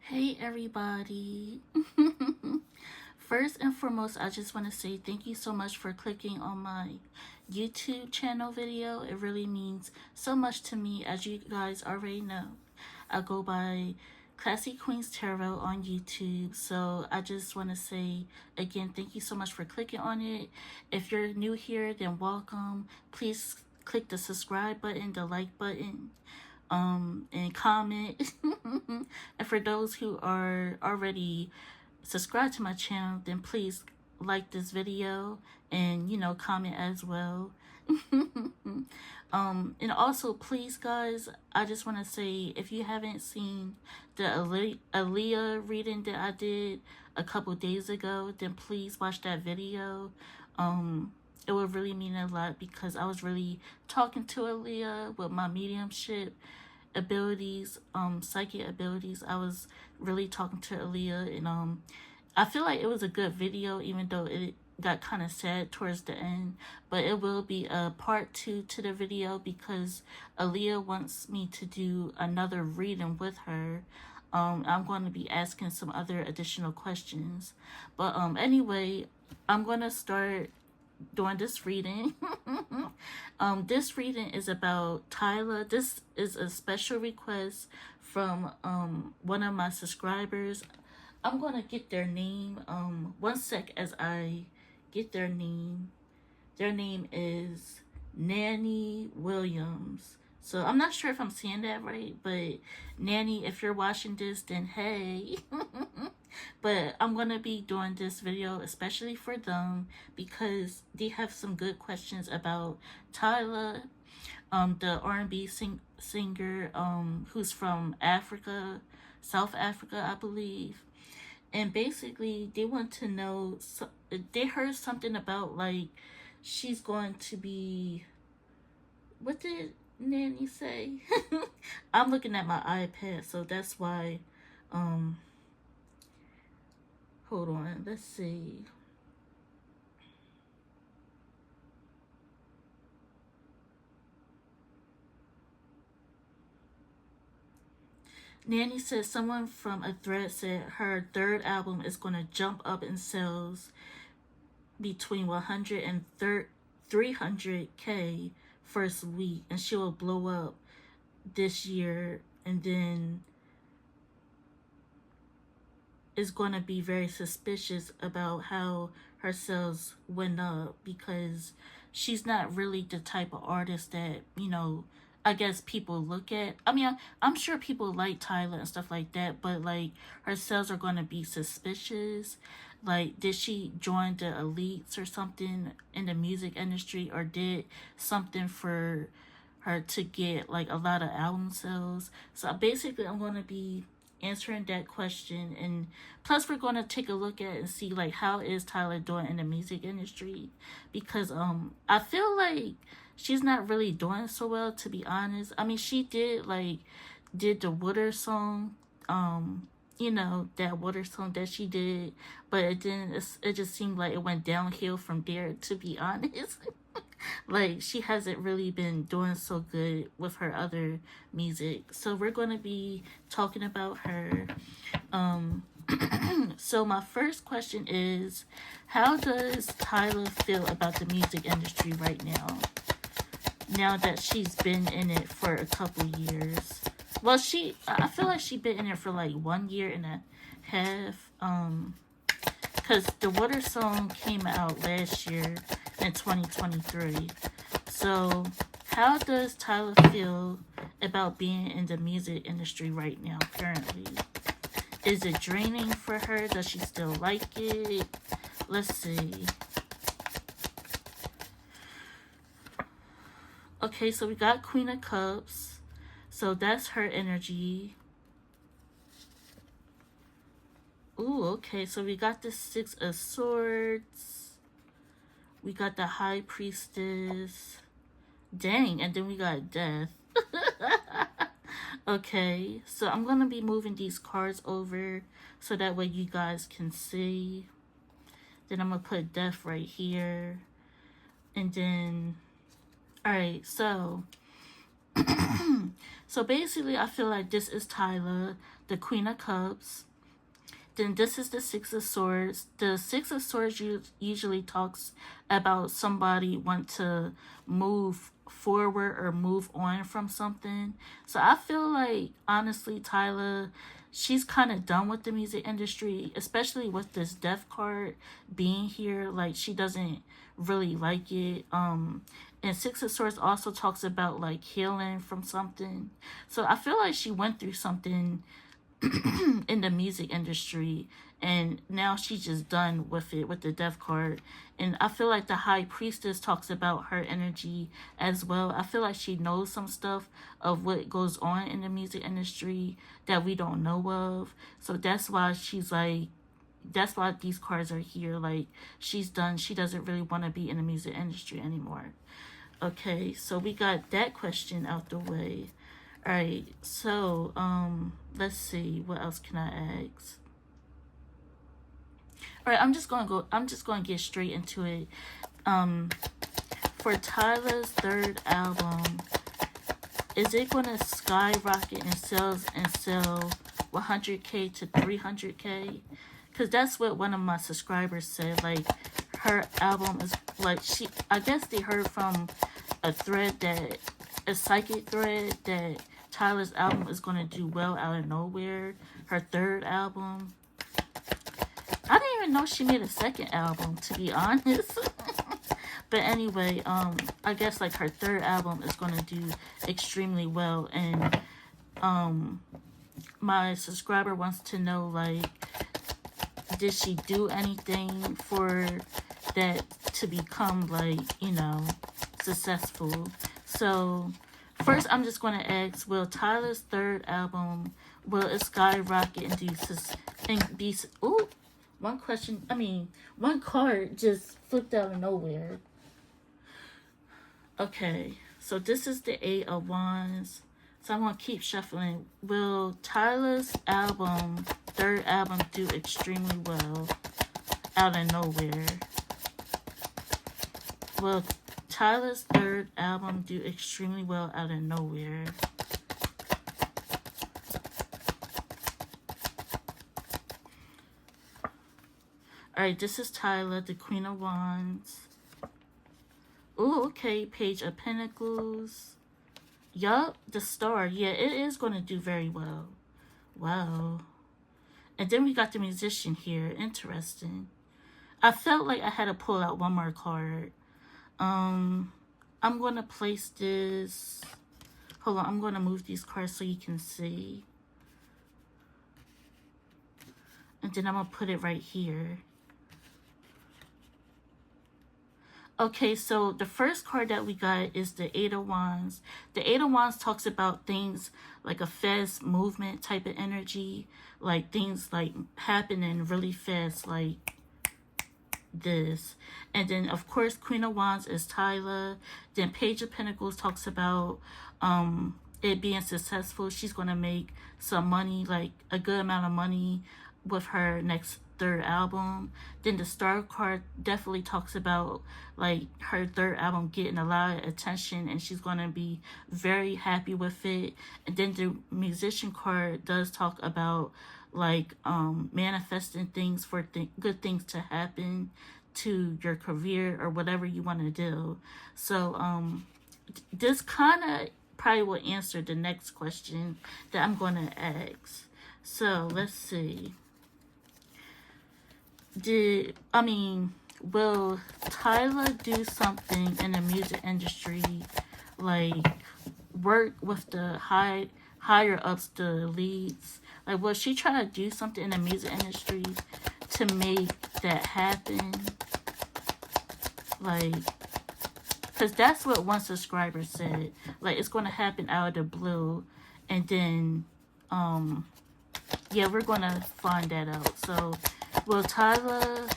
Hey everybody. First and foremost, I just want to say thank you so much for clicking on my YouTube channel video. It really means so much to me. As you guys already know, I go by Classy Queens Tarot on YouTube. So I just want to say again, thank you so much for clicking on it. If you're new here, then welcome. Please click the subscribe button, the like button, and comment. And for those who are already subscribed to my channel, then please like this video and comment as well. And also please guys, I just want to say, if you haven't seen the Aaliyah reading that I did a couple days ago, then please watch that video. It would really mean a lot because I was really talking to Aaliyah with my mediumship abilities, psychic abilities. I was really talking to Aaliyah, and I feel like it was a good video, even though it got kind of sad towards the end. But it will be a part 2 to the video because Aaliyah wants me to do another reading with her. I'm going to be asking some other additional questions. But anyway, I'm going to start doing this reading. This reading is about Tyla. This is a special request from one of my subscribers. I'm gonna get their name. One sec as I get their name. Their name is Nanny Williams. So I'm not sure if I'm saying that right, but Nanny, if you're watching this, then hey. But I'm gonna be doing this video especially for them because they have some good questions about Tyla, the R&B singer, who's from Africa, South Africa, I believe. And basically, they want to know. They heard something about like she's going to be. What did Nanny say? I'm looking at my iPad, so that's why. Hold on, let's see. Nanny said someone from a thread said her third album is going to jump up in sales between 100 and 300K first week, and she will blow up this year, and then is going to be very suspicious about how her sales went up because she's not really the type of artist that, I guess people look at. I mean, I'm sure people like Tyla and stuff like that, but like her sales are going to be suspicious. Like, did she join the elites or something in the music industry, or did something for her to get like a lot of album sales? So basically, I'm going to be answering that question, and plus we're going to take a look at and see like how is Tyla doing in the music industry, because I feel like she's not really doing so well, to be honest. I mean, she did the water song, that water song that she did, but it just seemed like it went downhill from there, to be honest. Like, she hasn't really been doing so good with her other music. So we're going to be talking about her. So my first question is, how does Tyla feel about the music industry right now that she's been in it for a couple years? Well, I feel like she's been in it for like 1 year and a half. Because the water song came out last year in 2023. So how does Tyla feel about being in the music industry right now, currently? Is it draining for her? Does she still like it? Let's see. Okay, so we got Queen of Cups. So that's her energy. Ooh, okay, so we got the Six of Swords. We got the High Priestess. Dang, and then we got Death. Okay, so I'm going to be moving these cards over so that way you guys can see. Then I'm going to put Death right here. And then, alright, so So basically, I feel like this is Tyla, the Queen of Cups. Then this is the Six of Swords. The Six of Swords usually talks about somebody want to move forward or move on from something. So I feel like, honestly, Tyla, she's kind of done with the music industry, especially with this death card being here. Like, she doesn't really like it. And Six of Swords also talks about like healing from something. So I feel like she went through something in the music industry, and now she's just done with it with the death card. And I feel like the High Priestess talks about her energy as well. I feel like she knows some stuff of what goes on in the music industry that we don't know of. So that's why she's like, that's why these cards are here. Like, she's done, she doesn't really want to be in the music industry anymore. Okay, so we got that question out the way. All right, so let's see, what else can I ask? All right, I'm just gonna get straight into it. For Tyla's third album, is it gonna skyrocket in sales and sell 100K to 300K? Because that's what one of my subscribers said. Like, her album is like, I guess they heard from a thread, that a psychic thread, that Tyla's album is going to do well out of nowhere. Her third album. I didn't even know she made a second album, to be honest. But anyway, I guess like her third album is going to do extremely well. And my subscriber wants to know, like, did she do anything for that to become, like, you know, successful? So first, I'm just going to ask, will Tyla's third album, will it skyrocket and be... Ooh, one card just flipped out of nowhere. Okay, so this is the Eight of Wands. So I'm going to keep shuffling. Will Tyla's third album, do extremely well out of nowhere? Will Tyla's third album do extremely well out of nowhere? Alright, this is Tyla, the Queen of Wands. Ooh, okay, Page of Pentacles. Yup, the Star. Yeah, it is going to do very well. Wow. And then we got the Musician here. Interesting. I felt like I had to pull out one more card. I'm going to place this... Hold on, I'm going to move these cards so you can see. And then I'm going to put it right here. Okay, so the first card that we got is the Eight of Wands. The Eight of Wands talks about things like a fast movement type of energy. Like things like happening really fast, like this. And then, of course, Queen of Wands is Tyla. Then Page of Pentacles talks about it being successful. She's going to make some money, like a good amount of money with her next third album. Then the Star card definitely talks about like her third album getting a lot of attention, and she's going to be very happy with it. And then the Musician card does talk about like manifesting things for good things to happen to your career or whatever you want to do. So this kind of probably will answer the next question that I'm going to ask. So let's see. Will Tyla do something in the music industry, like work with the higher ups, the leads? Like, will she try to do something in the music industry to make that happen? Like, because that's what one subscriber said. Like, it's going to happen out of the blue. And then, yeah, we're going to find that out. So, will Tyla,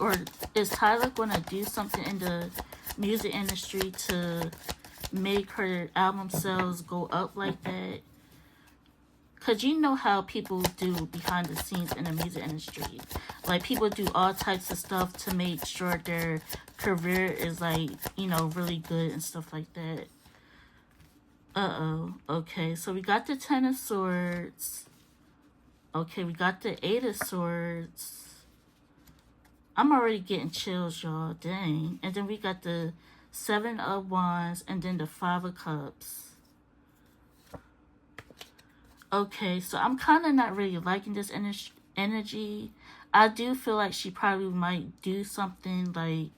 or is Tyla going to do something in the music industry to make her album sales go up like that? Because you know how people do behind the scenes in the music industry. Like, people do all types of stuff to make sure their career is, like, really good and stuff like that. Uh-oh. Okay, so we got the Ten of Swords. Okay, we got the Eight of Swords. I'm already getting chills, y'all. Dang. And then we got the Seven of Wands and then the Five of Cups. Okay, so I'm kind of not really liking this energy. I do feel like she probably might do something like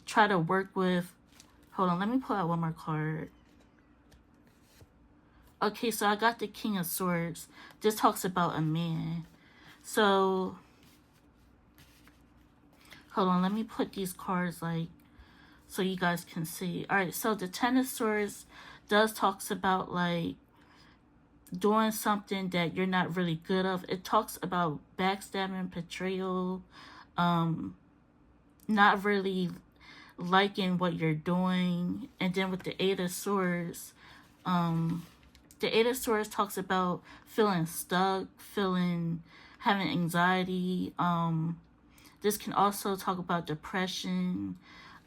try to work with. Hold on, let me pull out one more card. Okay, so I got the King of Swords. This talks about a man. So, hold on, let me put these cards like so you guys can see. All right, so the Ten of Swords does talks about like doing something that you're not really good of. It talks about backstabbing, betrayal, not really liking what you're doing. And then with the Eight of Swords, the Eight of Swords talks about feeling stuck, having anxiety. This can also talk about depression.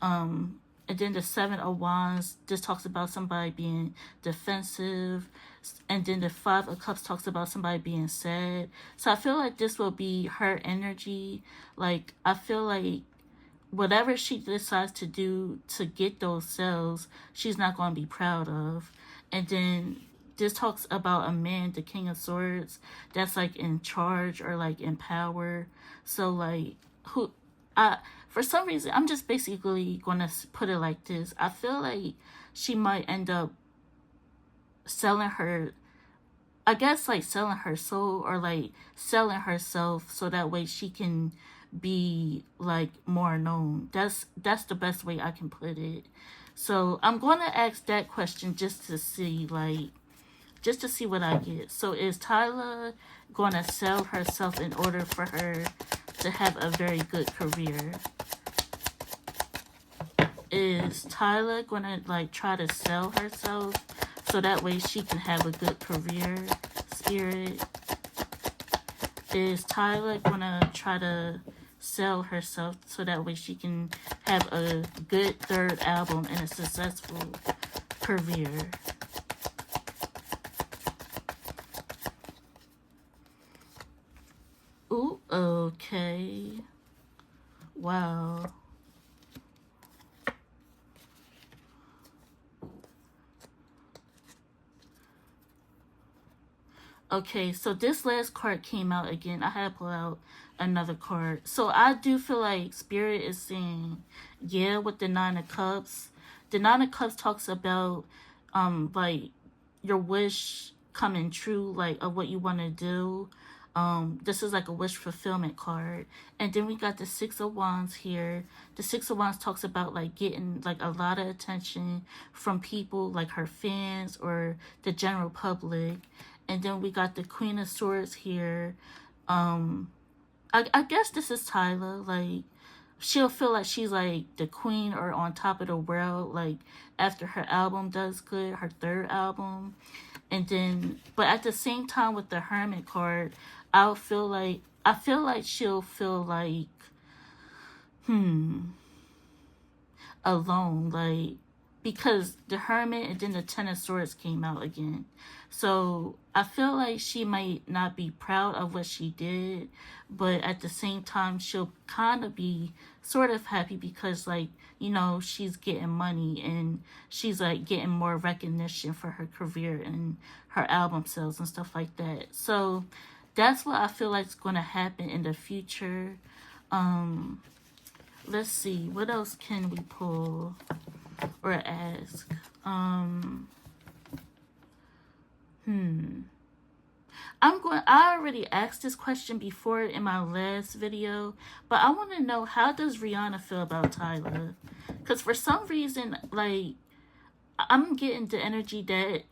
And then the Seven of Wands, this talks about somebody being defensive. And then the Five of Cups talks about somebody being sad. So I feel like this will be her energy. Like, I feel like whatever she decides to do to get those sales, she's not going to be proud of. And then this talks about a man, the King of Swords, that's like in charge or like in power. So like who I for some reason I'm just basically gonna put it like this. I feel like she might end up selling her I guess like selling her soul or like selling herself so that way she can be like more known. That's the best way I can put it. So I'm gonna ask that question just to see what I get. So is Tyla gonna sell herself in order for her to have a very good career? Is Tyla gonna like try to sell herself so that way she can have a good career, Spirit? Is Tyla gonna try to sell herself so that way she can have a good third album and a successful career? Ooh, okay. Wow. Okay, so this last card came out again. I had to pull out another card. So I do feel like Spirit is saying, yeah, with the Nine of Cups. The Nine of Cups talks about, like, your wish coming true, like, of what you want to do. This is like a wish fulfillment card. And then we got the Six of Wands here. The Six of Wands talks about like getting like a lot of attention from people like her fans or the general public. And then we got the Queen of Swords here. I guess this is Tyla. Like, she'll feel like she's like the queen or on top of the world, like after her album does good, her third album. And then, but at the same time with the Hermit card, I feel like she'll feel like, alone, like, because the Hermit and then the Ten of Swords came out again. So I feel like she might not be proud of what she did, but at the same time, she'll kind of be sort of happy because, like, you know, she's getting money and she's like getting more recognition for her career and her album sales and stuff like that. So that's what I feel like is going to happen in the future. Let's see, what else can we pull or ask? I already asked this question before in my last video, but I want to know, how does Rihanna feel about Tyla? Because for some reason, like, I'm getting the energy that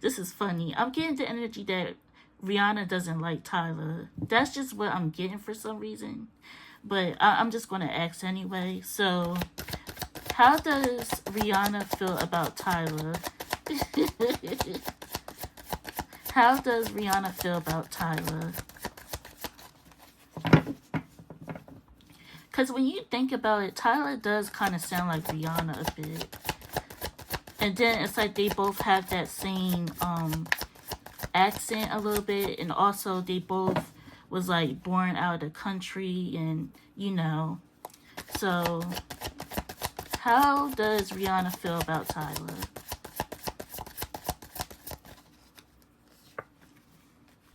this is funny. I'm getting the energy that Rihanna doesn't like Tyla. That's just what I'm getting for some reason. But I'm just going to ask anyway. So, how does Rihanna feel about Tyla? How does Rihanna feel about Tyla? Because when you think about it, Tyla does kind of sound like Rihanna a bit. And then it's like they both have that same accent a little bit, and also they both was like born out of the country, and so how does Rihanna feel about Tyla?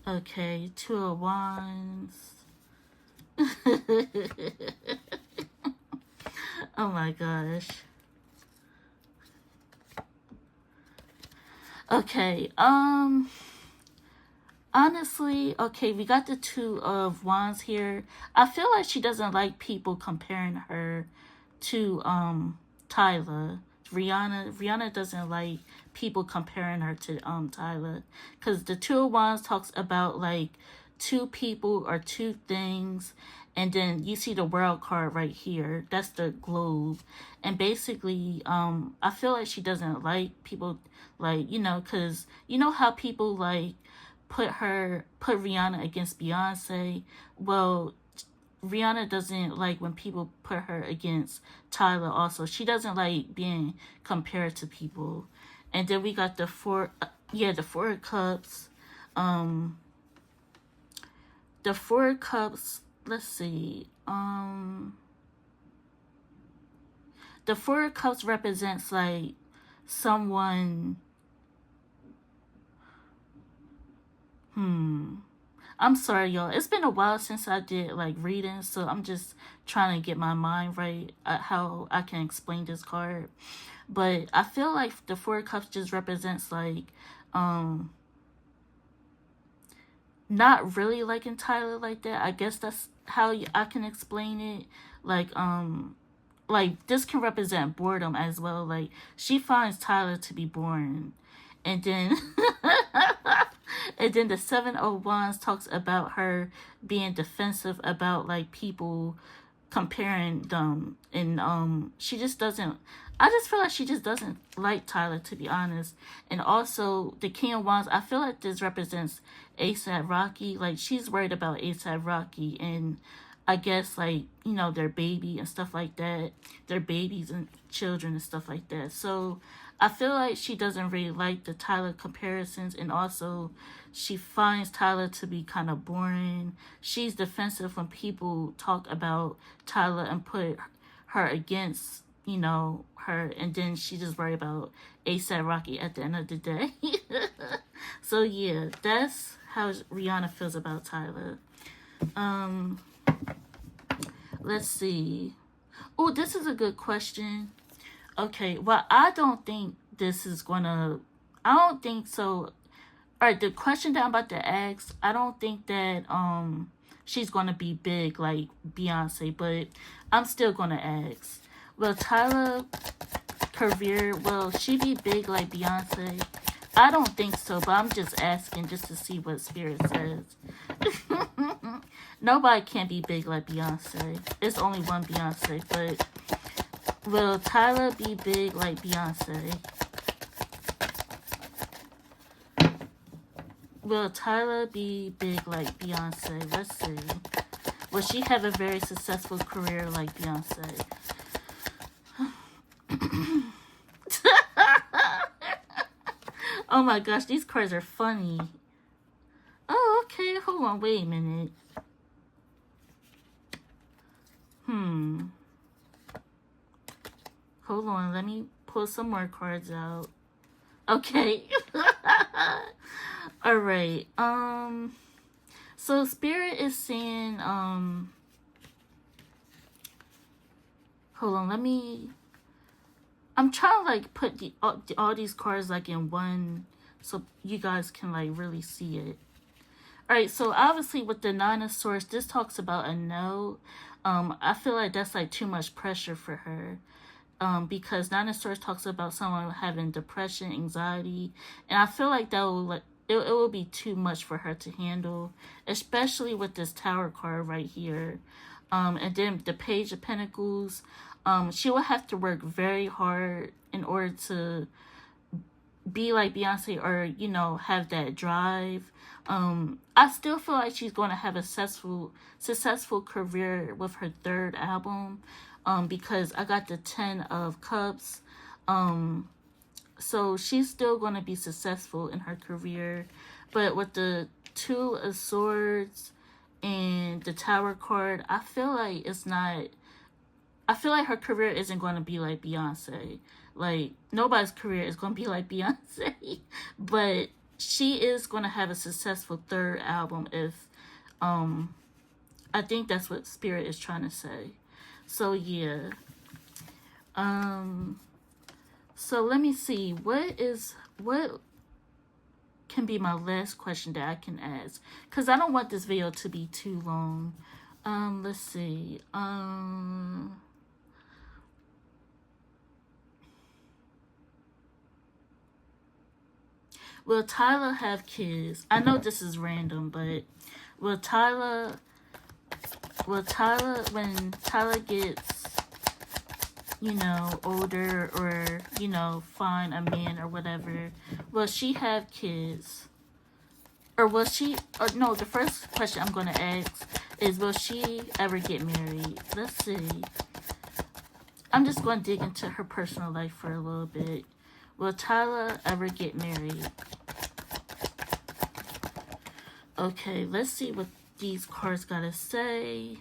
Okay, Two of Wands. Oh my gosh. Okay, honestly, okay, we got the Two of Wands here. I feel like she doesn't like people comparing her to Tyla. Rihanna doesn't like people comparing her to Tyla, because the Two of Wands talks about like two people or two things, and then you see the world card right here. That's the globe, and basically I feel like she doesn't like people, like, because you know how people like put Rihanna against Beyonce. Well, Rihanna doesn't like when people put her against Tyla. Also, she doesn't like being compared to people. And then we got the the Four of Cups. Um, the Four of Cups. Let's see. The Four of Cups represents like someone. I'm sorry, y'all. It's been a while since I did like reading, so I'm just trying to get my mind right at how I can explain this card. But I feel like the Four of Cups just represents like not really liking Tyler like that. I guess that's how I can explain it. Like this can represent boredom as well. Like she finds Tyler to be boring, and then and then the Seven of Wands talks about her being defensive about like people comparing them, and she just doesn't. I just feel like she just doesn't like Tyler, to be honest. And also the King of Wands, I feel like this represents ASAP Rocky. Like she's worried about ASAP Rocky, and I guess like their baby and stuff like that, their babies and children and stuff like that. So I feel like she doesn't really like the Tyler comparisons, and also she finds Tyler to be kind of boring. She's defensive when people talk about Tyler and put her against her, and then she just worry about ASAP Rocky at the end of the day. So yeah, that's how Rihanna feels about Tyler. Let's see. Oh, this is a good question. Okay, well, I don't think this is gonna. I don't think so. All right, the question that I'm about to ask, I don't think that she's gonna be big like Beyonce, but I'm still gonna ask. Will Tyler career, will she be big like Beyonce? I don't think so, but I'm just asking just to see what Spirit says. Nobody can be big like Beyonce. It's only one Beyonce, but will Tyler be big like Beyonce? Will Tyler be big like Beyonce? Let's see. Will she have a very successful career like Beyonce? Oh my gosh, these cards are funny. Oh, okay. Hold on. Wait a minute. Hold on. Let me pull some more cards out. Okay. All right. So Spirit is saying, hold on. I'm trying to like put all these cards like in one so you guys can like really see it. Alright, so obviously with the Nine of Swords, this talks about a no. I feel like that's like too much pressure for her. Because Nine of Swords talks about someone having depression, anxiety, and I feel like that will like it will be too much for her to handle, especially with this Tower card right here. And then the Page of Pentacles. She will have to work very hard in order to be like Beyonce, or have that drive. I still feel like she's going to have a successful career with her third album, because I got the 10 of Cups. So she's still going to be successful in her career. But with the Two of Swords and the Tower card, I feel like it's not. I feel like her career isn't going to be like Beyonce. Like, nobody's career is going to be like Beyonce. But she is going to have a successful third album if, I think that's what Spirit is trying to say. So, yeah. Um, so let me see. What can be my last question that I can ask? Because I don't want this video to be too long. Let's see. Will Tyla have kids? I know this is random, but will Tyla when Tyla gets, older, or, find a man or whatever, will she have kids? Or will she, or no, the first question I'm going to ask is, will she ever get married? Let's see. I'm just going to dig into her personal life for a little bit. Will Tyla ever get married? Okay, let's see what these cards gotta say.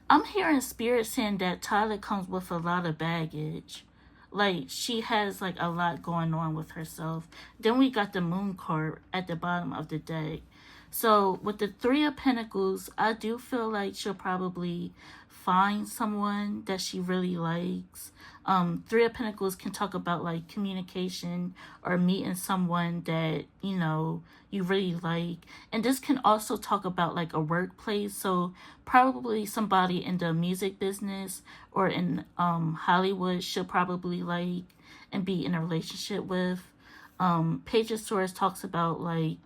I'm hearing Spirit saying that Tyla comes with a lot of baggage. Like, she has, like, a lot going on with herself. Then we got the Moon card at the bottom of the deck. So, with the Three of Pentacles, I do feel like she'll probably find someone that she really likes. Three of Pentacles can talk about, like, communication or meeting someone that, you really like. And this can also talk about, like, a workplace. So, probably somebody in the music business or in Hollywood she'll probably like and be in a relationship with. Page of Swords talks about, like,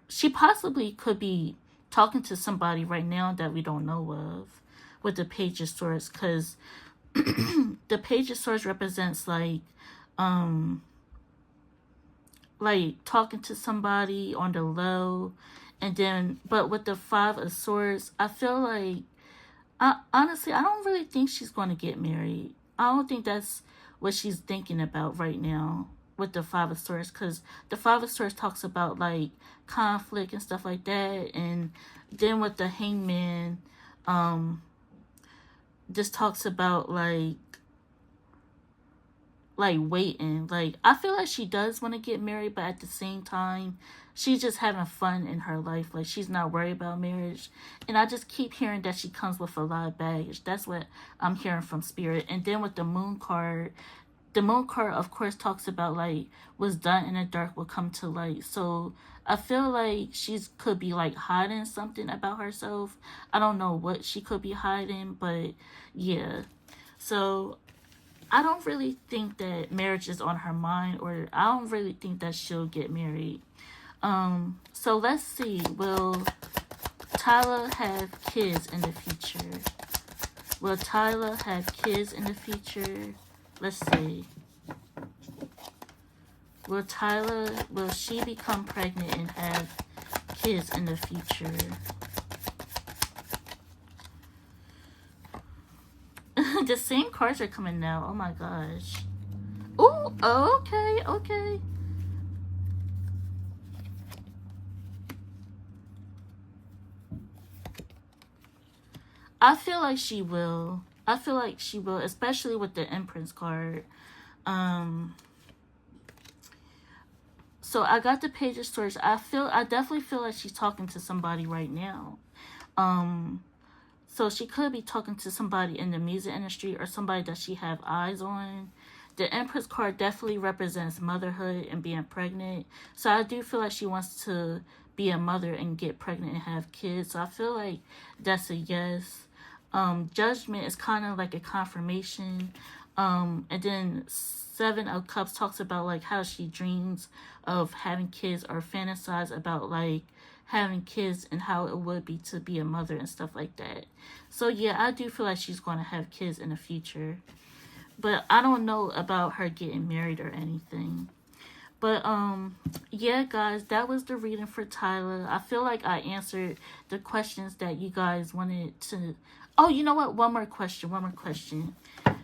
she possibly could be talking to somebody right now that we don't know of with the Page of Swords, because the Page of Swords represents, like talking to somebody on the low. And then, but with the Five of Swords, I feel like, honestly, I don't really think she's going to get married. I don't think that's what she's thinking about right now with the Five of Swords, because the Five of Swords talks about, like, conflict and stuff like that. And then with the Hangman, this talks about, like waiting. Like, I feel like she does want to get married, but at the same time, she's just having fun in her life. Like, she's not worried about marriage. And I just keep hearing that she comes with a lot of baggage. That's what I'm hearing from Spirit. And then with the Moon card, of course, talks about, like, what's done in the dark will come to light. So I feel like she could be, like, hiding something about herself. I don't know what she could be hiding, but yeah. So I don't really think that marriage is on her mind, or I don't really think that she'll get married. So let's see. Will Tyla have kids in the future? Will Tyla have kids in the future? Let's see. Will she become pregnant and have kids in the future? The same cards are coming now. Oh my gosh. Oh, okay. I feel like she will. Especially with the Empress card. So I got the Page of Swords. I definitely feel like she's talking to somebody right now. So she could be talking to somebody in the music industry or somebody that she have eyes on. The Empress card definitely represents motherhood and being pregnant. So I do feel like she wants to be a mother and get pregnant and have kids. So I feel like that's a yes. Judgment is kind of like a confirmation. And then Seven of Cups talks about, like, how she dreams of having kids or fantasize about, like, having kids and how it would be to be a mother and stuff like that. So yeah, I do feel like she's going to have kids in the future. But I don't know about her getting married or anything. But yeah, guys, that was the reading for Tyla. I feel like I answered the questions that you guys wanted to. Oh, you know what? One more question. One more question.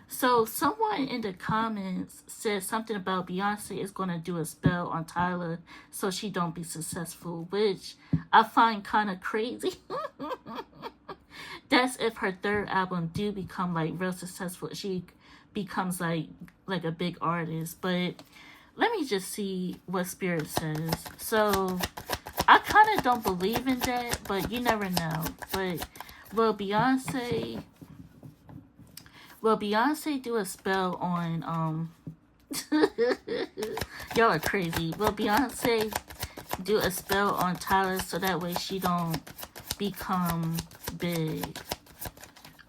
So someone in the comments said something about Beyonce is gonna do a spell on Tyla so she don't be successful, which I find kind of crazy. That's if her third album do become like real successful. She becomes like a big artist. But let me just see what Spirit says. So I kind of don't believe in that, but you never know. But will Beyonce will Beyonce do a spell on y'all are crazy. Will Beyonce do a spell on Tyler so that way she don't become big?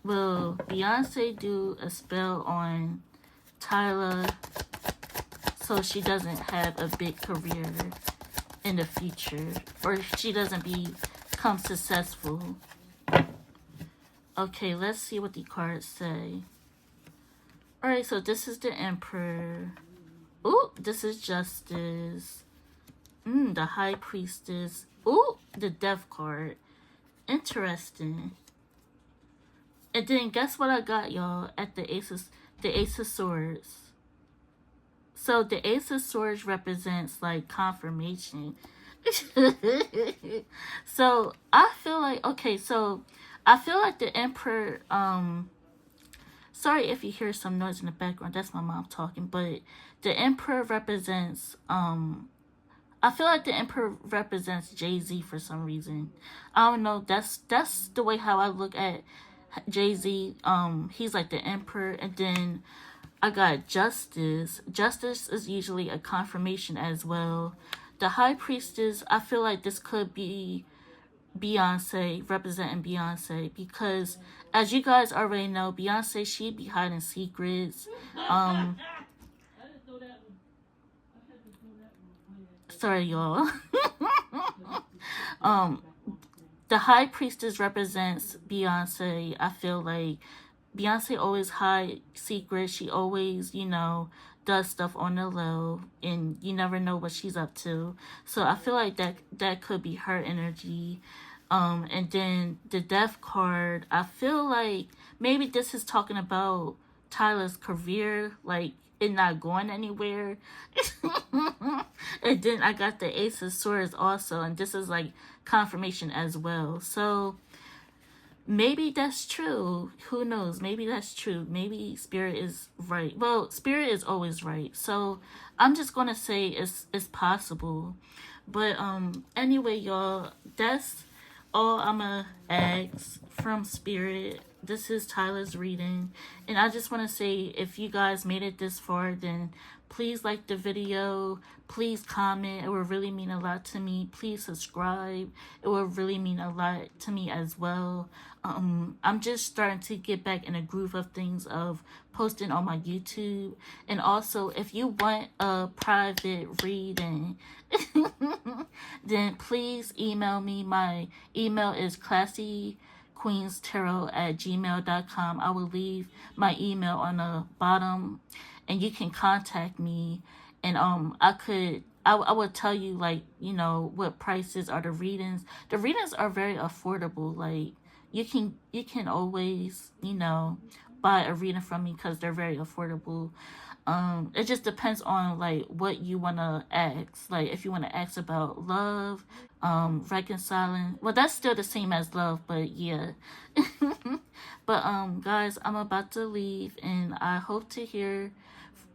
Will Beyonce do a spell on Tyler so she doesn't have a big career in the future, or she doesn't become successful? Okay, let's see what the cards say. Alright, so this is the Emperor. Ooh, this is Justice. The High Priestess. Ooh, the Death card. Interesting. And then guess what I got, y'all, at the Ace of Swords. So the Ace of Swords represents like confirmation. So I feel like, okay, so I feel like the Emperor, sorry if you hear some noise in the background, that's my mom talking, but the Emperor represents, I feel like the Emperor represents Jay-Z for some reason. I don't know, that's the way how I look at Jay-Z. He's like the Emperor. And then I got Justice. Justice is usually a confirmation as well. The High Priestess, I feel like this could be Beyonce, representing Beyonce, because as you guys already know, Beyonce, she be hiding secrets. Sorry, y'all. The High Priestess represents Beyonce. I feel like Beyonce always hide secrets. She always, does stuff on the low, and you never know what she's up to. So I feel like that could be her energy. And then the Death card, I feel like maybe this is talking about Tyla's career, like it not going anywhere. And then I got the Ace of Swords also, and this is like confirmation as well. So maybe that's true. Who knows? Maybe that's true. Maybe Spirit is right. Well, Spirit is always right. So I'm just gonna say it's possible. But anyway, y'all, that's all I'ma ask from Spirit. This is Tyla's reading, and I just want to say, if you guys made it this far, then please like the video, please comment. It would really mean a lot to me. Please subscribe. It would really mean a lot to me as well. I'm just starting to get back in a groove of things, of posting on my YouTube. And also, if you want a private reading, then please email me. My email is classyqueenstarot@gmail.com. I will leave my email on the bottom, and you can contact me. And I would tell you, like, what prices are the readings. The readings are very affordable. Like, you can always, buy a reading from me because they're very affordable. It just depends on like what you want to ask. Like, if you want to ask about love, reconciling, well, that's still the same as love, but yeah. But guys, I'm about to leave, and I hope to hear,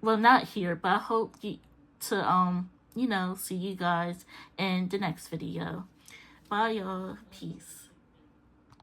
well, not here, but I hope to see you guys in the next video. Bye, y'all. Peace.